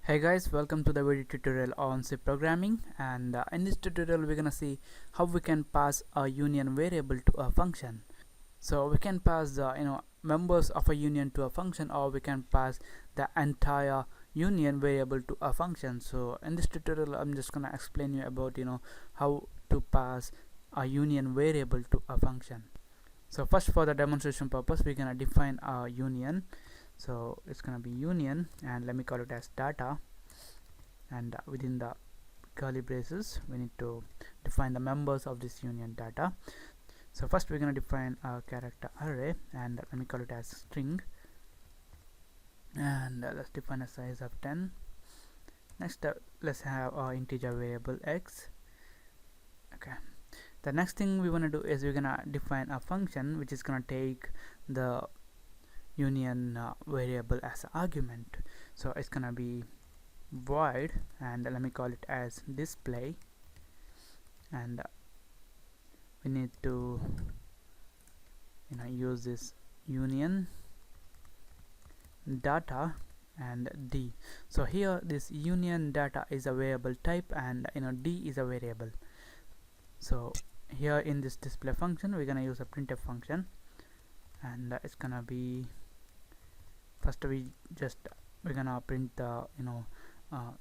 Hey guys, welcome to the video tutorial on C programming, and in this tutorial we're gonna see how we can pass a union variable to a function. So we can pass the members of a union to a function, or we can pass the entire union variable to a function. So in this tutorial I'm just gonna explain you about how to pass a union variable to a function. So first, for the demonstration purpose, we're gonna define a union. So it's gonna be union, and let me call it as data, and within the curly braces we need to define the members of this union data. So first we're going to define a character array, and let me call it as string, and let's define a size of 10. Next let's have our integer variable x. Okay, the next thing we want to do is we're gonna define a function which is gonna take the union variable as an argument. So it's gonna be void, and let me call it as display, and we need to use this union data and d. So here this union data is a variable type, and d is a variable. So here in this display function we're gonna use a printf function, and it's gonna be first we're gonna print the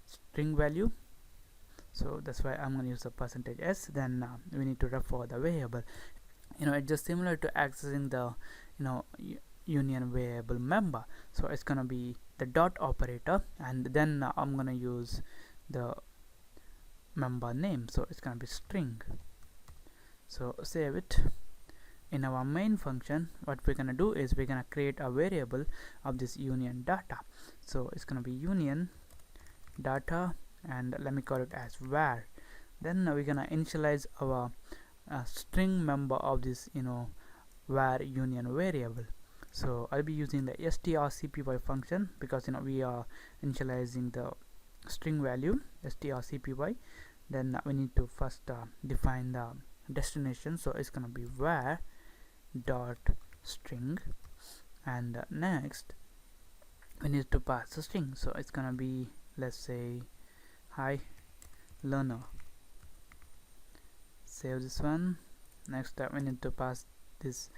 string value. So that's why I'm gonna use the %s. Then we need to refer the variable. It's just similar to accessing the union variable member. So it's gonna be the dot operator, and then I'm gonna use the member name. So it's gonna be string. So save it. In our main function, what we're gonna do is we're gonna create a variable of this union data. So it's gonna be union data, and let me call it as var. Then we're gonna initialize our string member of this var union variable. So I'll be using the strcpy function because we are initializing the string value strcpy. Then we need to first define the destination. So it's gonna be var dot string, and next we need to pass the string. So it's gonna be, let's say, hi learner. Save this one. Next we need to pass this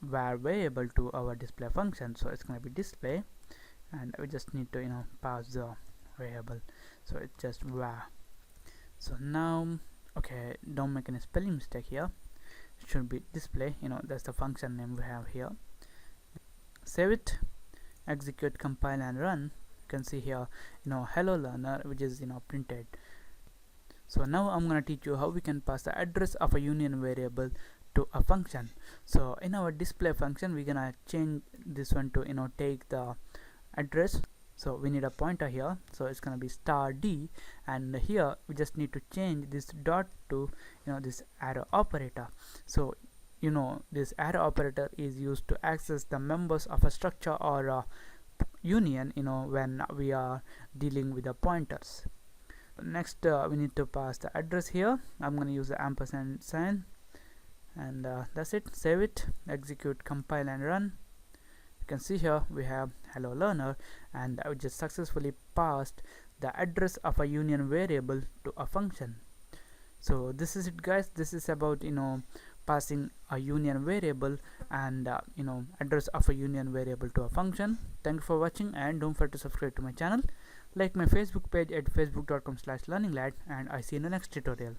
var variable to our display function. So it's gonna be display, and we just need to pass the variable. So it's just var. So now, okay, don't make any spelling mistake here. It should be display. That's the function name we have here. Save it, execute, compile, and run. You can see here hello learner, which is printed. So now I'm gonna teach you how we can pass the address of a union variable to a function. So in our display function we're gonna change this one to take the address. So we need a pointer here, so it's gonna be *d, and here we just need to change this dot to this arrow operator. So this arrow operator is used to access the members of a structure or a union when we are dealing with the pointers. Next we need to pass the address here. I'm going to use the ampersand sign, and that's it. Save it, execute, compile, and run. You can see here we have hello learner, and I just successfully passed the address of a union variable to a function. So this is it, guys. This is about passing a union variable and address of a union variable to a function. Thank you for watching, and don't forget to subscribe to my channel, like my Facebook page at facebook.com/learninglad, and I see you in the next tutorial.